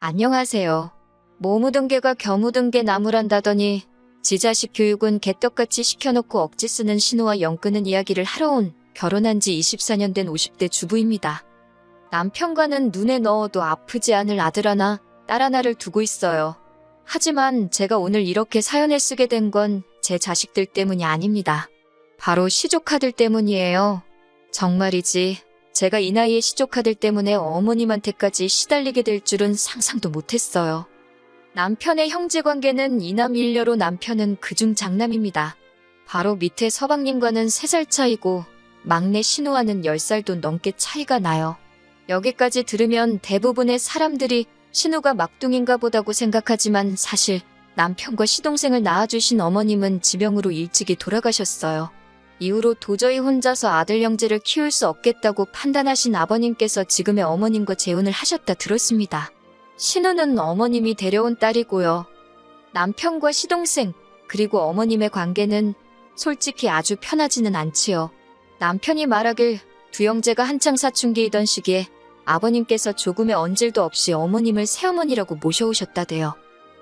안녕하세요. 모 묻은 개가 겨 묻은 개 나무란다더니 지 자식 교육은 개떡같이 시켜놓고 억지 쓰는 신우와 영 끄는 이야기를 하러 온 결혼한 지 24년 된 50대 주부입니다. 남편과는 눈에 넣어도 아프지 않을 아들 하나, 딸 하나를 두고 있어요. 하지만 제가 오늘 이렇게 사연을 쓰게 된 건 제 자식들 때문이 아닙니다. 바로 시조카들 때문이에요. 정말이지 제가 이 나이에 시조카들 때문에 어머님한테까지 시달리게 될 줄은 상상도 못했어요. 남편의 형제관계는 이남 일녀로 남편은 그중 장남입니다. 바로 밑에 서방님과는 3살 차이고 막내 신우와는 10살도 넘게 차이가 나요. 여기까지 들으면 대부분의 사람들이 신우가 막둥인가 보다고 생각하지만 사실 남편과 시동생을 낳아주신 어머님은 지병으로 일찍이 돌아가셨어요. 이후로 도저히 혼자서 아들 형제를 키울 수 없겠다고 판단하신 아버님께서 지금의 어머님과 재혼을 하셨다 들었습니다. 신우는 어머님이 데려온 딸이고요. 남편과 시동생 그리고 어머님의 관계는 솔직히 아주 편하지는 않지요. 남편이 말하길 두 형제가 한창 사춘기이던 시기에 아버님께서 조금의 언질도 없이 어머님을 새어머니라고 모셔오셨다대요.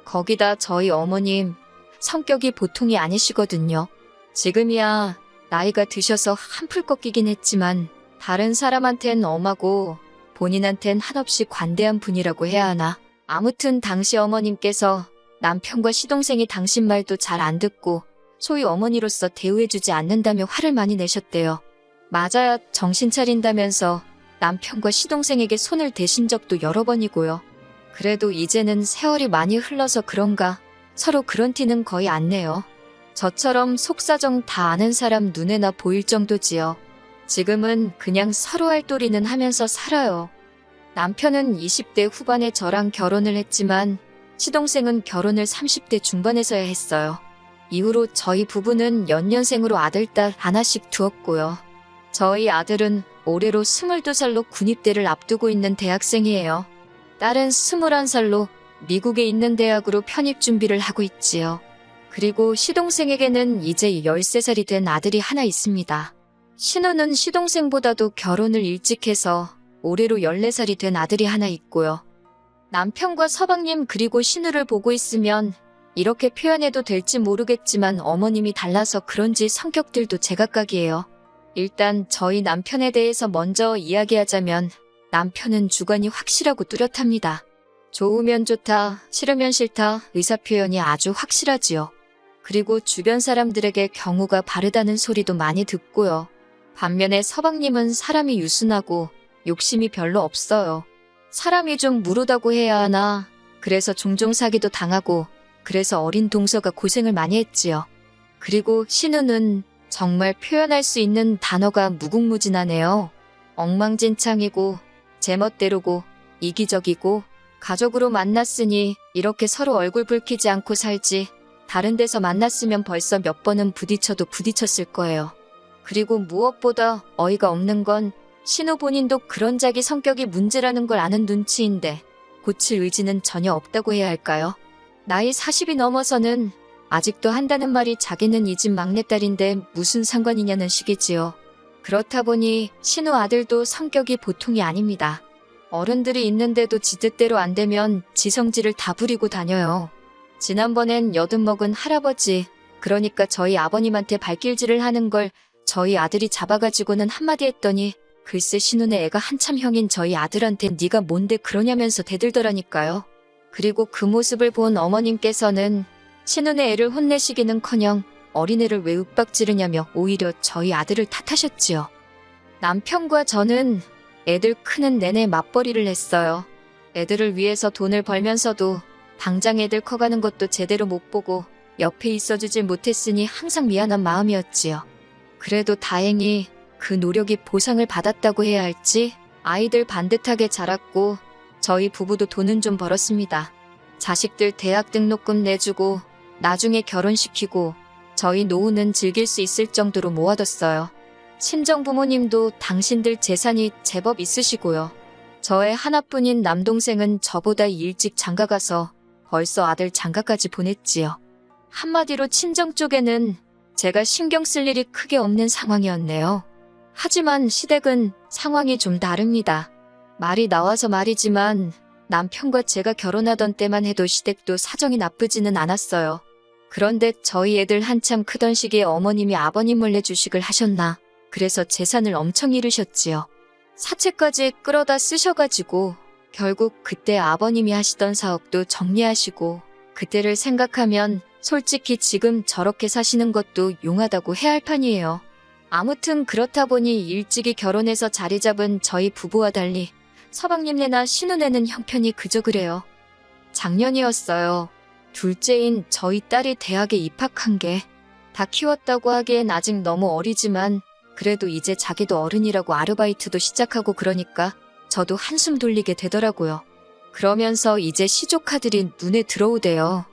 거기다 저희 어머님 성격이 보통이 아니시거든요. 지금이야 나이가 드셔서 한풀 꺾이긴 했지만 다른 사람한텐 엄하고 본인한텐 한없이 관대한 분이라고 해야 하나. 아무튼 당시 어머님께서 남편과 시동생이 당신 말도 잘 안 듣고 소위 어머니로서 대우해주지 않는다며 화를 많이 내셨대요. 맞아야 정신 차린다면서 남편과 시동생에게 손을 대신 적도 여러 번이고요. 그래도 이제는 세월이 많이 흘러서 그런가 서로 그런 티는 거의 안 내요. 저처럼 속사정 다 아는 사람 눈에나 보일 정도지요. 지금은 그냥 서로 할 도리는 하면서 살아요. 남편은 20대 후반에 저랑 결혼을 했지만 시동생은 결혼을 30대 중반에서야 했어요. 이후로 저희 부부는 연년생으로 아들, 딸 하나씩 두었고요. 저희 아들은 올해로 22살로 군입대를 앞두고 있는 대학생이에요. 딸은 21살로 미국에 있는 대학으로 편입 준비를 하고 있지요. 그리고 시동생에게는 이제 13살이 된 아들이 하나 있습니다. 신우는 시동생보다도 결혼을 일찍 해서 올해로 14살이 된 아들이 하나 있고요. 남편과 서방님 그리고 신우를 보고 있으면 이렇게 표현해도 될지 모르겠지만 어머님이 달라서 그런지 성격들도 제각각이에요. 일단 저희 남편에 대해서 먼저 이야기하자면 남편은 주관이 확실하고 뚜렷합니다. 좋으면 좋다, 싫으면 싫다 의사표현이 아주 확실하지요. 그리고 주변 사람들에게 경우가 바르다는 소리도 많이 듣고요. 반면에 서방님은 사람이 유순하고 욕심이 별로 없어요. 사람이 좀 무르다고 해야 하나. 그래서 종종 사기도 당하고 그래서 어린 동서가 고생을 많이 했지요. 그리고 신우는 정말 표현할 수 있는 단어가 무궁무진하네요. 엉망진창이고 제멋대로고 이기적이고 가족으로 만났으니 이렇게 서로 얼굴 붉히지 않고 살지 다른 데서 만났으면 벌써 몇 번은 부딪혀도 부딪혔을 거예요. 그리고 무엇보다 어이가 없는 건 신우 본인도 그런 자기 성격이 문제라는 걸 아는 눈치인데 고칠 의지는 전혀 없다고 해야 할까요? 나이 40이 넘어서는 아직도 한다는 말이 자기는 이 집 막내딸인데 무슨 상관이냐는 식이지요. 그렇다 보니 신우 아들도 성격이 보통이 아닙니다. 어른들이 있는데도 지 뜻대로 안 되면 지 성질을 다 부리고 다녀요. 지난번엔 여든먹은 할아버지, 그러니까 저희 아버님한테 발길질을 하는 걸 저희 아들이 잡아가지고는 한마디 했더니 글쎄 신우네 애가 한참 형인 저희 아들한테 네가 뭔데 그러냐면서 대들더라니까요. 그리고 그 모습을 본 어머님께서는 신우네 애를 혼내시기는커녕 어린애를 왜 윽박지르냐며 오히려 저희 아들을 탓하셨지요. 남편과 저는 애들 크는 내내 맞벌이를 했어요. 애들을 위해서 돈을 벌면서도 당장 애들 커가는 것도 제대로 못 보고 옆에 있어주질 못했으니 항상 미안한 마음이었지요. 그래도 다행히 그 노력이 보상을 받았다고 해야 할지 아이들 반듯하게 자랐고 저희 부부도 돈은 좀 벌었습니다. 자식들 대학 등록금 내주고 나중에 결혼시키고 저희 노후는 즐길 수 있을 정도로 모아뒀어요. 친정부모님도 당신들 재산이 제법 있으시고요. 저의 하나뿐인 남동생은 저보다 일찍 장가가서 벌써 아들 장가까지 보냈지요. 한마디로 친정 쪽에는 제가 신경 쓸 일이 크게 없는 상황이었네요. 하지만 시댁은 상황이 좀 다릅니다. 말이 나와서 말이지만 남편과 제가 결혼하던 때만 해도 시댁도 사정이 나쁘지는 않았어요. 그런데 저희 애들 한참 크던 시기에 어머님이 아버님 몰래 주식을 하셨나. 그래서 재산을 엄청 잃으셨지요. 사채까지 끌어다 쓰셔가지고 결국 그때 아버님이 하시던 사업도 정리하시고, 그때를 생각하면 솔직히 지금 저렇게 사시는 것도 용하다고 해야 할 판이에요. 아무튼 그렇다 보니 일찍이 결혼해서 자리 잡은 저희 부부와 달리 서방님네나 신우네는 형편이 그저 그래요. 작년이었어요. 둘째인 저희 딸이 대학에 입학한 게, 다 키웠다고 하기엔 아직 너무 어리지만 그래도 이제 자기도 어른이라고 아르바이트도 시작하고 그러니까 저도 한숨 돌리게 되더라고요. 그러면서 이제 시조카들이 눈에 들어오대요.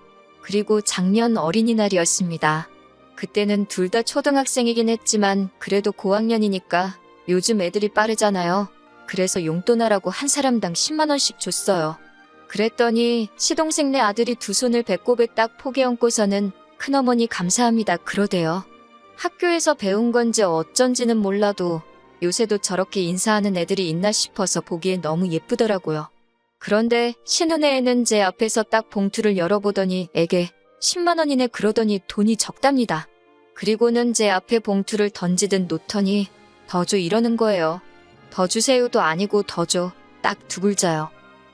그리고 작년 어린이날이었습니다. 그때는 둘 다 초등학생이긴 했지만 그래도 고학년이니까 요즘 애들이 빠르잖아요. 그래서 용돈하라고 한 사람당 10만 원씩 줬어요. 그랬더니 시동생네 아들이 두 손을 배꼽에 딱 포개 얹고서는 큰어머니 감사합니다 그러대요. 학교에서 배운 건지 어쩐지는 몰라도 요새도 저렇게 인사하는 애들이 있나 싶어서 보기에 너무 예쁘더라고요. 그런데 신우네 애는 제 앞에서 딱 봉투를 열어보더니 에게 10만 원이네 그러더니 돈이 적답니다. 그리고는 제 앞에 봉투를 던지듯 놓더니 더 줘 이러는 거예요. 더 주세요도 아니고 더 줘. 딱 두 글자요.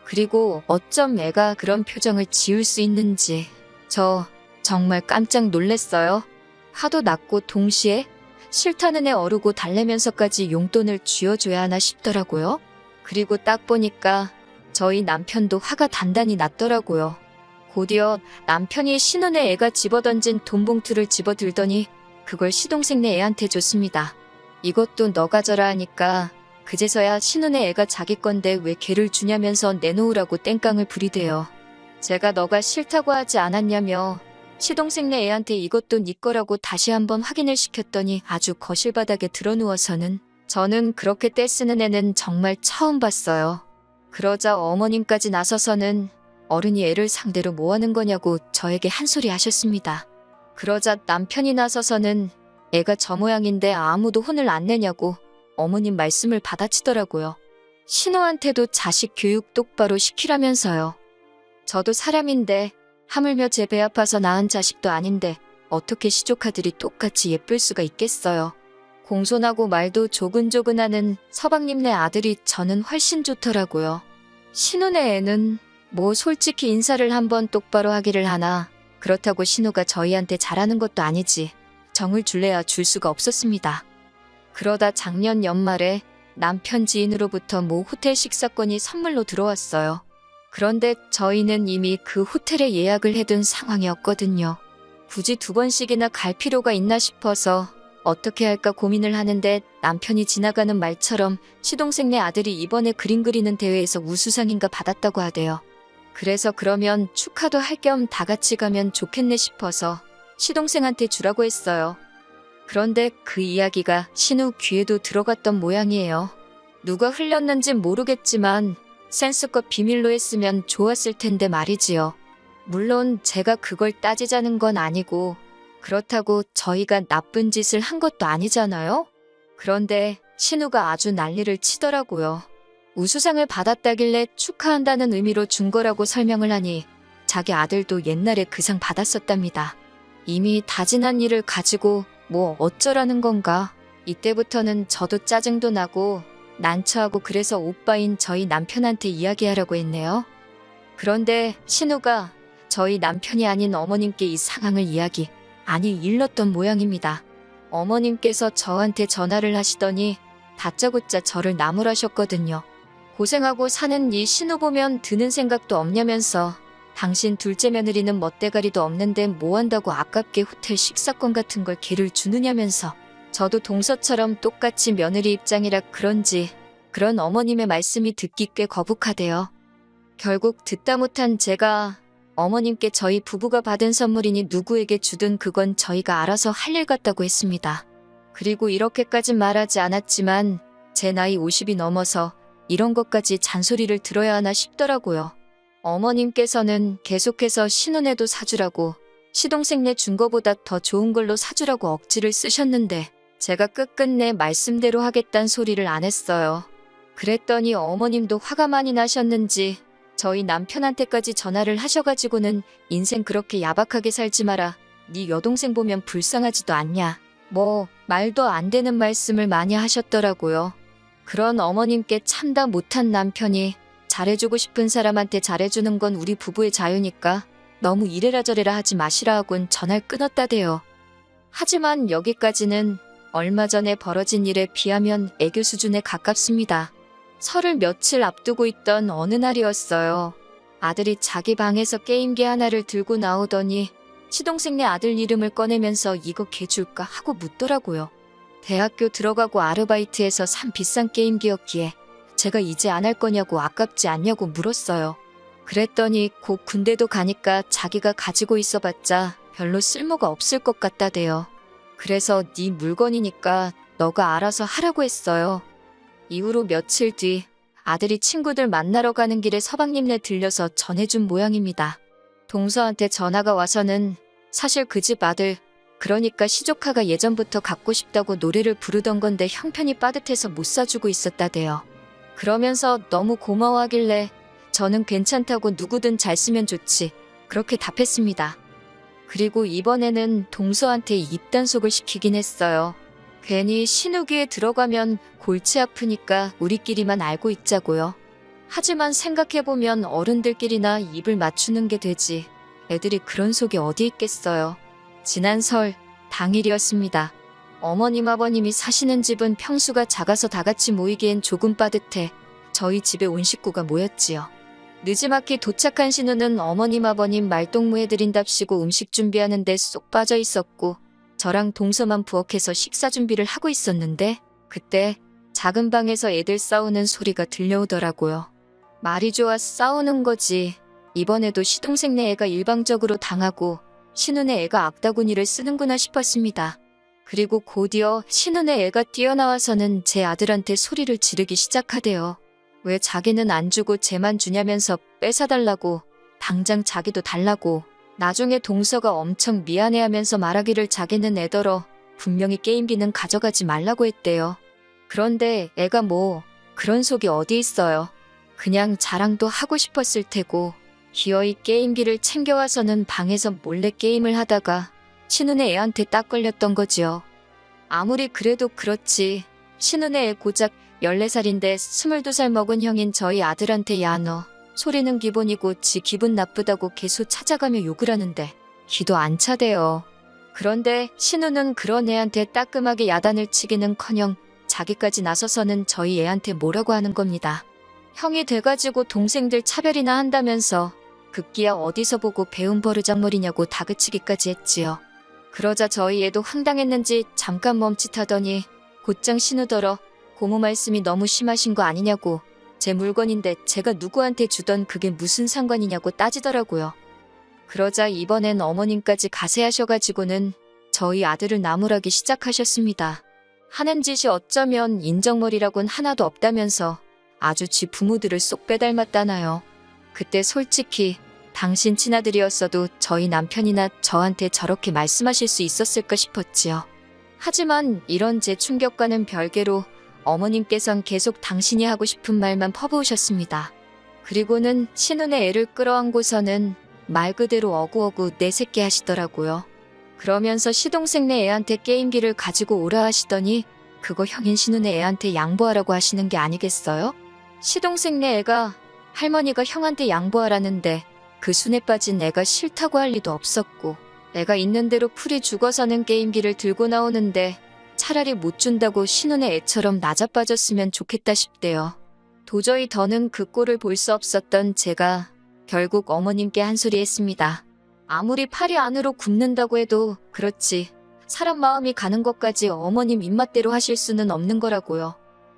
그리고 어쩜 애가 그런 표정을 지을 수 있는지 저 정말 깜짝 놀랐어요. 화도 났고 동시에 싫다는 애 어르고 달래면서까지 용돈을 쥐어줘야 하나 싶더라고요. 그리고 딱 보니까 저희 남편도 화가 단단히 났더라고요. 곧이어 남편이 신우네 애가 집어던진 돈 봉투를 집어들더니 그걸 시동생네 애한테 줬습니다. 이것도 너 가져라 하니까 그제서야 신우네 애가 자기 건데 왜 걔를 주냐면서 내놓으라고 땡깡을 부리대요. 제가 너가 싫다고 하지 않았냐며 시동생네 애한테 이것도 네 거라고 다시 한번 확인을 시켰더니 아주 거실 바닥에 드러누워서는, 저는 그렇게 떼쓰는 애는 정말 처음 봤어요. 그러자 어머님까지 나서서는 어른이 애를 상대로 뭐 하는 거냐고 저에게 한 소리 하셨습니다. 그러자 남편이 나서서는 애가 저 모양인데 아무도 혼을 안 내냐고 어머님 말씀을 받아치더라고요. 신우한테도 자식 교육 똑바로 시키라면서요. 저도 사람인데 하물며 제 배 아파서 낳은 자식도 아닌데 어떻게 시조카들이 똑같이 예쁠 수가 있겠어요. 공손하고 말도 조근조근하는 서방님네 아들이 저는 훨씬 좋더라고요. 신우네 애는 뭐 솔직히 인사를 한번 똑바로 하기를 하나, 그렇다고 신우가 저희한테 잘하는 것도 아니지 정을 줄래야 줄 수가 없었습니다. 그러다 작년 연말에 남편 지인으로부터 모 호텔 식사권이 선물로 들어왔어요. 그런데 저희는 이미 그 호텔에 예약을 해둔 상황이었거든요. 굳이 두 번씩이나 갈 필요가 있나 싶어서 어떻게 할까 고민을 하는데 남편이 지나가는 말처럼 시동생네 아들이 이번에 그림 그리는 대회에서 우수상인가 받았다고 하대요. 그래서 그러면 축하도 할 겸 다 같이 가면 좋겠네 싶어서 시동생한테 주라고 했어요. 그런데 그 이야기가 신우 귀에도 들어갔던 모양이에요. 누가 흘렸는진 모르겠지만 센스껏 비밀로 했으면 좋았을 텐데 말이지요. 물론 제가 그걸 따지자는 건 아니고 그렇다고 저희가 나쁜 짓을 한 것도 아니잖아요. 그런데 신우가 아주 난리를 치더라고요. 우수상을 받았다길래 축하한다는 의미로 준 거라고 설명을 하니 자기 아들도 옛날에 그 상 받았었답니다. 이미 다 지난 일을 가지고 뭐 어쩌라는 건가. 이때부터는 저도 짜증도 나고 난처하고 그래서 오빠인 저희 남편한테 이야기하라고 했네요. 그런데 신우가 저희 남편이 아닌 어머님께 이 상황을 일렀던 모양입니다. 어머님께서 저한테 전화를 하시더니 다짜고짜 저를 나무라셨거든요. 고생하고 사는 이 신우 보면 드는 생각도 없냐면서 당신 둘째 며느리는 멋대가리도 없는데 뭐 한다고 아깝게 호텔 식사권 같은 걸 걔를 주느냐면서 저도 동서처럼 똑같이 며느리 입장이라 그런지 그런 어머님의 말씀이 듣기 꽤 거북하대요. 결국 듣다 못한 제가 어머님께 저희 부부가 받은 선물이니 누구에게 주든 그건 저희가 알아서 할 일 같다고 했습니다. 그리고 이렇게까진 말하지 않았지만 제 나이 50이 넘어서 이런 것까지 잔소리를 들어야 하나 싶더라고요. 어머님께서는 계속해서 신혼에도 사주라고 시동생네 준 거보다 더 좋은 걸로 사주라고 억지를 쓰셨는데 제가 끝끝내 말씀대로 하겠단 소리를 안 했어요. 그랬더니 어머님도 화가 많이 나셨는지 저희 남편한테까지 전화를 하셔가지고는 인생 그렇게 야박하게 살지 마라. 네 여동생 보면 불쌍하지도 않냐. 뭐 말도 안 되는 말씀을 많이 하셨더라고요. 그런 어머님께 참다 못한 남편이 잘해주고 싶은 사람한테 잘해주는 건 우리 부부의 자유니까 너무 이래라 저래라 하지 마시라 하곤 전화를 끊었다대요. 하지만 여기까지는 얼마 전에 벌어진 일에 비하면 애교 수준에 가깝습니다. 설을 며칠 앞두고 있던 어느 날이었어요. 아들이 자기 방에서 게임기 하나를 들고 나오더니 시동생네 아들 이름을 꺼내면서 이거 걔 줄까 하고 묻더라고요. 대학교 들어가고 아르바이트해서 산 비싼 게임기였기에 제가 이제 안 할 거냐고 아깝지 않냐고 물었어요. 그랬더니 곧 군대도 가니까 자기가 가지고 있어봤자 별로 쓸모가 없을 것 같다대요. 그래서 네 물건이니까 너가 알아서 하라고 했어요. 이후로 며칠 뒤 아들이 친구들 만나러 가는 길에 서방님네 들려서 전해준 모양입니다. 동서한테 전화가 와서는 사실 그 집 아들, 그러니까 시조카가 예전부터 갖고 싶다고 노래를 부르던 건데 형편이 빠듯해서 못 사주고 있었다대요. 그러면서 너무 고마워하길래 저는 괜찮다고 누구든 잘 쓰면 좋지 그렇게 답했습니다. 그리고 이번에는 동서한테 입단속을 시키긴 했어요. 괜히 신우기에 들어가면 골치 아프니까 우리끼리만 알고 있자고요. 하지만 생각해보면 어른들끼리나 입을 맞추는 게 되지 애들이 그런 속이 어디 있겠어요. 지난 설 당일이었습니다. 어머님 아버님이 사시는 집은 평수가 작아서 다같이 모이기엔 조금 빠듯해 저희 집에 온 식구가 모였지요. 늦지막히 도착한 신우는 어머님 아버님 말동무해드린답시고 음식 준비하는 데 쏙 빠져 있었고 저랑 동서만 부엌에서 식사 준비를 하고 있었는데 그때 작은 방에서 애들 싸우는 소리가 들려오더라고요. 말이 좋아 싸우는 거지. 이번에도 시동생네 애가 일방적으로 당하고 신우네 애가 악다구니를 쓰는구나 싶었습니다. 그리고 곧이어 신우네 애가 뛰어나와서는 제 아들한테 소리를 지르기 시작하대요. 왜 자기는 안 주고 쟤만 주냐면서 뺏어달라고, 당장 자기도 달라고. 나중에 동서가 엄청 미안해하면서 말하기를 자기는 애더러 분명히 게임기는 가져가지 말라고 했대요. 그런데 애가 뭐 그런 속이 어디 있어요. 그냥 자랑도 하고 싶었을 테고 기어이 게임기를 챙겨와서는 방에서 몰래 게임을 하다가 신우네 애한테 딱 걸렸던 거지요. 아무리 그래도 그렇지 신우네 애 고작 14살인데 22살 먹은 형인 저희 아들한테 야 너 소리는 기본이고 지 기분 나쁘다고 계속 찾아가며 욕을 하는데 기도 안 차대요. 그런데 신우는 그런 애한테 따끔하게 야단을 치기는커녕 자기까지 나서서는 저희 애한테 뭐라고 하는 겁니다. 형이 돼가지고 동생들 차별이나 한다면서 급기야 어디서 보고 배운 버르장머리냐고 다그치기까지 했지요. 그러자 저희 애도 황당했는지 잠깐 멈칫하더니 곧장 신우더러 고모 말씀이 너무 심하신 거 아니냐고 제 물건인데 제가 누구한테 주던 그게 무슨 상관이냐고 따지더라고요. 그러자 이번엔 어머님까지 가세하셔가지고는 저희 아들을 나무라기 시작하셨습니다. 하는 짓이 어쩌면 인정머리라곤 하나도 없다면서 아주 지 부모들을 쏙 빼닮았다나요. 그때 솔직히 당신 친아들이었어도 저희 남편이나 저한테 저렇게 말씀하실 수 있었을까 싶었지요. 하지만 이런 제 충격과는 별개로 어머님께선 계속 당신이 하고 싶은 말만 퍼부으셨습니다. 그리고는 신우네 애를 끌어안고서는 말 그대로 어구어구 내 새끼 하시더라고요. 그러면서 시동생네 애한테 게임기를 가지고 오라 하시더니 그거 형인 신우네 애한테 양보하라고 하시는 게 아니겠어요? 시동생네 애가 할머니가 형한테 양보하라는데 그 순에 빠진 애가 싫다고 할 리도 없었고 애가 있는 대로 풀이 죽어서는 게임기를 들고 나오는데 차라리 못 준다고 신우네 애처럼 나자빠졌으면 좋겠다 싶대요. 도저히 더는 그 꼴을 볼 수 없었던 제가 결국 어머님께 한 소리 했습니다. 아무리 팔이 안으로 굽는다고 해도 그렇지 사람 마음이 가는 것까지 어머님 입맛대로 하실 수는 없는 거라고요.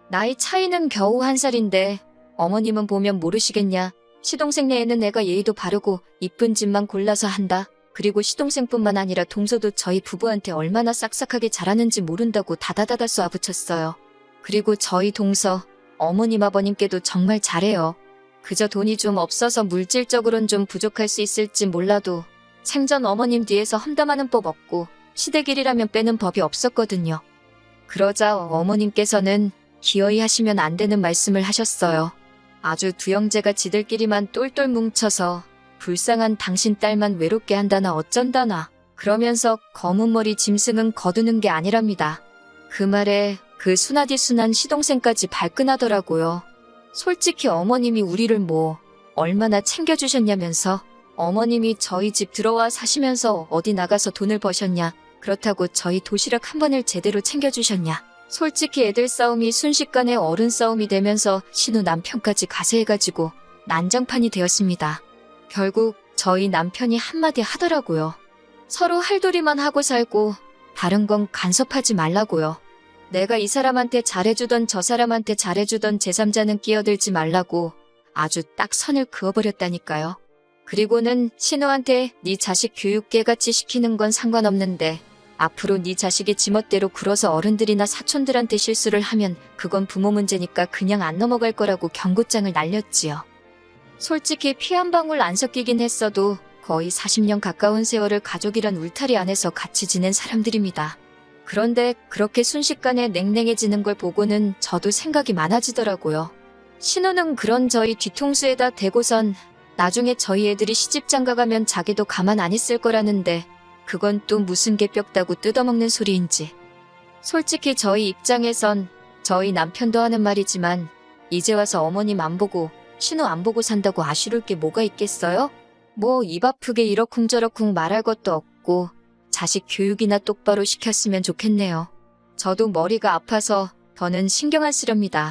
나이 차이는 겨우 1살인데 어머님은 보면 모르시겠냐. 시동생네 애는 애가 예의도 바르고 이쁜 집만 골라서 한다. 그리고 시동생뿐만 아니라 동서도 저희 부부한테 얼마나 싹싹하게 잘하는지 모른다고 다다다다 쏘아붙였어요. 그리고 저희 동서, 어머님 아버님께도 정말 잘해요. 그저 돈이 좀 없어서 물질적으로는 좀 부족할 수 있을지 몰라도 생전 어머님 뒤에서 험담하는 법 없고 시댁일이라면 빼는 법이 없었거든요. 그러자 어머님께서는 기어이 하시면 안 되는 말씀을 하셨어요. 아주 두 형제가 지들끼리만 똘똘 뭉쳐서 불쌍한 당신 딸만 외롭게 한다나 어쩐다나 그러면서 검은 머리 짐승은 거두는 게 아니랍니다. 그 말에 그 순하디 순한 시동생까지 발끈하더라고요. 솔직히 어머님이 우리를 뭐 얼마나 챙겨주셨냐면서 어머님이 저희 집 들어와 사시면서 어디 나가서 돈을 버셨냐 그렇다고 저희 도시락 한 번을 제대로 챙겨주셨냐. 솔직히 애들 싸움이 순식간에 어른 싸움이 되면서 신우 남편까지 가세해가지고 난장판이 되었습니다. 결국 저희 남편이 한마디 하더라고요. 서로 할도리만 하고 살고 다른 건 간섭하지 말라고요. 내가 이 사람한테 잘해주던 저 사람한테 잘해주던 제3자는 끼어들지 말라고 아주 딱 선을 그어버렸다니까요. 그리고는 신우한테 네 자식 교육 깨같이 시키는 건 상관없는데 앞으로 네 자식이 지멋대로 굴어서 어른들이나 사촌들한테 실수를 하면 그건 부모 문제니까 그냥 안 넘어갈 거라고 경고장을 날렸지요. 솔직히 피 한 방울 안 섞이긴 했어도 거의 40년 가까운 세월을 가족이란 울타리 안에서 같이 지낸 사람들입니다. 그런데 그렇게 순식간에 냉랭해지는 걸 보고는 저도 생각이 많아지더라고요. 신우는 그런 저희 뒤통수에다 대고선 나중에 저희 애들이 시집 장가가면 자기도 가만 안 있을 거라는데 그건 또 무슨 개뼈다고 뜯어먹는 소리인지. 솔직히 저희 입장에선 저희 남편도 하는 말이지만 이제 와서 어머님 안 보고 신우 안 보고 산다고 아쉬울 게 뭐가 있겠어요? 뭐 입 아프게 이러쿵저러쿵 말할 것도 없고 자식 교육이나 똑바로 시켰으면 좋겠네요. 저도 머리가 아파서 더는 신경 안 쓰렵니다.